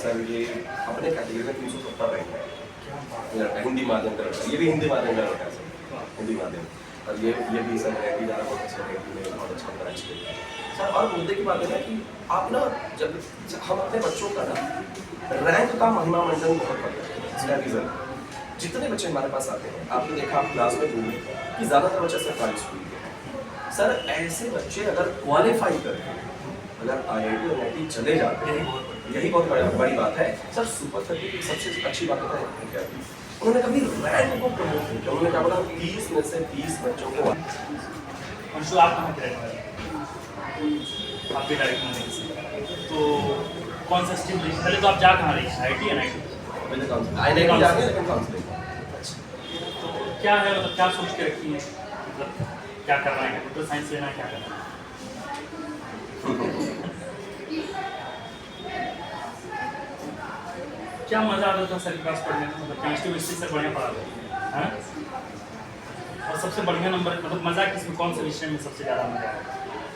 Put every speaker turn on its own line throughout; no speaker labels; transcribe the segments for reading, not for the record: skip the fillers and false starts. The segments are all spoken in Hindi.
सर ये अपने कैटेगरी में 370 रैंक है हिंदी माध्यम का लड़का, ये भी हिंदी माध्यम का लड़का है सर, हिंदी माध्यम। और ये भी सर रैंक ज़्यादा बहुत अच्छा रैंक में बहुत अच्छा नंबर अच्छे सर। और मुद्दे की बात है ना कि आप ना जब हम अपने बच्चों का ना रैंक का महिमा मंडन बहुत करते हैं। इसका रीज़न जितने बच्चे हमारे पास आते हैं, आपने देखा आप क्लास में ढूंढे कि ज़्यादातर बच्चे सरकारी स्कूल के सर। ऐसे बच्चे अगर क्वालिफाई करके अगर IIT और NIT चले जाते हैं, यही बहुत बड़ी बात है सर। सुपर 30 की सबसे अच्छी बात है क्या, उन्होंने कभी रैंक को प्रमोट नहीं किया। उन्होंने क्या बोला 30 में से 20 बच्चों को।
अंशु आप कहाँ के रहने वाले? आप भी डायरेक्ट नहीं, तो कौन सा स्ट्रीम लीजिए? पहले तो आप जा कहाँ रही? IIT या NIT?
मैंने IIT जाके लेकिन काउंसलिंग।
तो क्या है, मतलब क्या सोच के रखी है, मतलब क्या करना है, कंप्यूटर साइंस लेना है, क्या करना है? क्या मजा आता था सर के पास पढ़ने में? मतलब केमिस्ट्री से बढ़िया पढ़ा है, और सबसे बढ़िया नंबर, मतलब मजा किसमें, कौन से विषय में सबसे ज़्यादा मजा आया?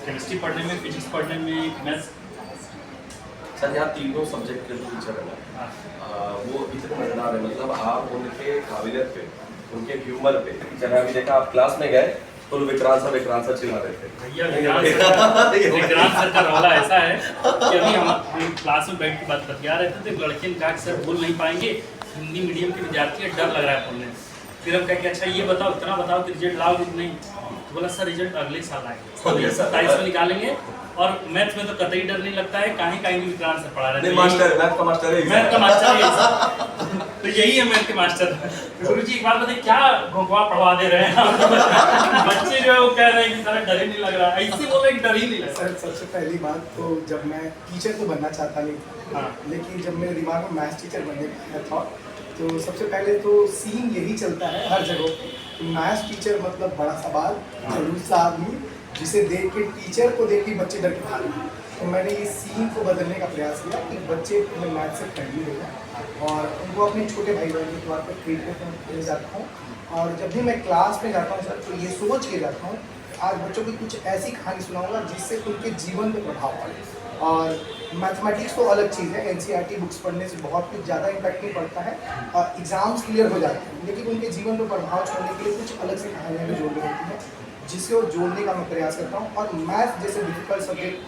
केमिस्ट्री पढ़ने में, फिजिक्स पढ़ने में, मैथ्स?
सर यहाँ तीनों सब्जेक्ट के जो टीचर है ना, वो इतने मजेदार है। मतलब आप उनके काबिलियत पे, उनके ह्यूमर पे, जब अभी देखा आप क्लास में गए तो विक्रांत सर चिल्ला रहे थे।
भैया विक्रांत सर का रौला ऐसा है कि अभी हम क्लास में बैठ के बात बतिया रहे थे, तो लड़के ने कहा कि सर बोल नहीं पाएंगे, हिंदी मीडियम के विद्यार्थी है, डर लग रहा है बोलने। फिर हम कह के अच्छा ये बताओ, इतना बताओ कि रिजल्ट लाओगे कि नहीं? तो बोला सर रिजल्ट अगले साल आएगा, 27 में निकालेंगे। और मैथ्स में तो कतई डर नहीं लगता है, कहीं कहीं भी विक्रांत सर पढ़ा रहे हैं।
मैथ का मास्टर है
तो यही है मैथ के मास्टर। गुरुजी एक बात बताइए, क्या घोंघवा पढ़वा दे रहे हैं बच्चे जो है वो कह रहे हैं कि सर डर ही नहीं लग रहा है, ऐसे बोल रहे हैं कि डर ही नहीं लग रहा।
सर सबसे पहली बात तो जब मैं टीचर तो बनना चाहता नहीं था, लेकिन जब मेरे दिमाग में मैथ्स टीचर बनने का था, तो सबसे पहले तो सीन यही चलता है हर जगह, मैथ्स टीचर मतलब बड़ा सवाल, खड़ूस सा आदमी जिसे देख के टीचर को देख के बच्चे डर के भागे। तो मैंने इस सीन को बदलने का प्रयास किया कि बच्चे मैं मैथ से फ्रेंडली होगा और उनको अपने छोटे भाई बहन के तौर पर ट्रीटमेंट ले जाता हूँ। और जब भी मैं क्लास में जाता हूँ सर, तो ये सोच के जाता हूँ आज बच्चों की कुछ ऐसी कहानी सुनाऊंगा जिससे उनके जीवन पर प्रभाव पड़े। और मैथमेटिक्स तो अलग चीज़ है, NCERT बुक्स पढ़ने से बहुत कुछ ज़्यादा इम्पैक्ट नहीं पड़ता है, और एग्जाम्स क्लियर हो जाते हैं, लेकिन उनके जीवन पर प्रभाव छोड़ने के लिए कुछ अलग से कहानियाँ भी जोड़नी होती हैं, जिससे वो जोड़ने का मैं प्रयास करता हूँ। और मैथ जैसे डिफिकल्ट सब्जेक्ट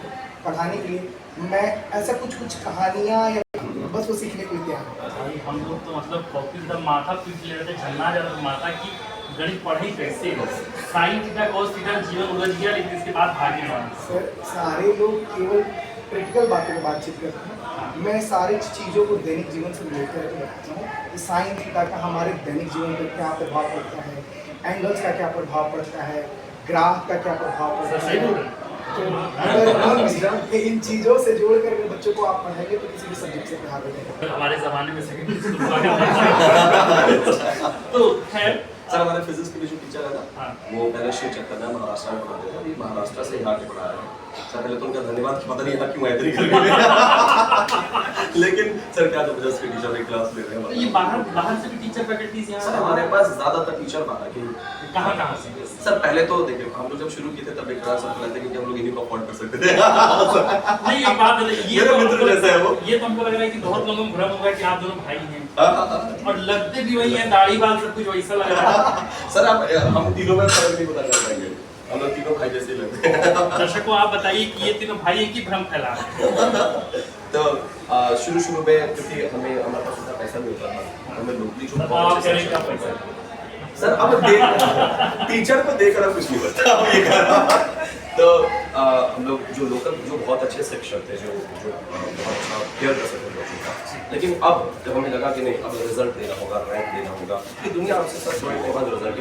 पढ़ाने के लिए मैं ऐसा कुछ कहानियाँ या बस वो सीखने के लिए तैयार हूँ।
हम लोग तो मतलब कॉपी एकदम माथा पीट ले रहे थे, झन्ना जा रहा था माथा की गणित पढ़ी कैसे हो, साइन थीटा कॉस थीटा जीवन उलझ गया, लेकिन इसके बाद भागने वाले
सर सारे लोग केवल प्रैक्टिकल बातों पर बातचीत करते हैं, मैं सारी चीज़ों को दैनिक जीवन से लेकर बताता हूँ कि साइन थीटा का हमारे दैनिक जीवन पर क्या प्रभाव पड़ता है, एंगल्स का क्या प्रभाव पड़ता है, ग्राफ का क्या प्रभाव पड़ता है। तो अगर इन चीज़ों से जोड़ कर बच्चों को आप पढ़ाएंगे तो किसी भी सब्जेक्ट से प्रभावित होगा।
हमारे ज़माने में सेकेंडरी स्कूल हुआ तो खैर
सर हमारे फिजिक्स के भी जो टीचर है ना, वो पहले शिव चक्कर में महाराष्ट्र में पढ़ाते थे, अभी महाराष्ट्र से यहाँ के पढ़ा रहे हैं। सर पहले तो उनका धन्यवाद, पता नहीं यहाँ क्यों ऐतरी कर गए लेकिन सर क्या जबरदस्त के टीचर एक क्लास ले रहे हैं।
ये बाहर से भी टीचर फैकल्टीज यहाँ?
सर हमारे पास ज़्यादातर टीचर बाहर के।
कहाँ से?
सर पहले तो देखिए हम लोग जब शुरू किए थे तब एक तरह से लगता है कि हम लोग इन्हीं को अफोर्ड कर सकते थे
नहीं एक बात है, ये
मेरा मित्र जैसा है वो।
ये तो हमको लग रहा है कि बहुत लोगों को भ्रम होगा कि आप दोनों भाई हैं, और लगते भी वही हैं, दाढ़ी बाल सब कुछ वैसा लग रहा है।
सर आप हम तीनों में फर्क नहीं पता कर पाएंगे, हम लोग तीनों भाई जैसे लगते हैं।
दर्शकों आप बताइए कि ये तीनों भाई एक ही भ्रम फैला रहे हैं।
तो शुरू में क्योंकि हमारे पास उतना पैसा नहीं होता था, हमें नौकरी जो
आप करें क्या पैसा?
सर अब टीचर को देकर अब कुछ नहीं बता ये कर रहा। तो हम लोग जो लोकल जो बहुत अच्छे शिक्षक थे जो बहुत अच्छा केयर कर सकते बच्चों का, लेकिन अब जब हमें लगा कि नहीं अब रिजल्ट देना होगा, रैंक देना होगा, कि दुनिया हमसे सर थोड़े रिजल्ट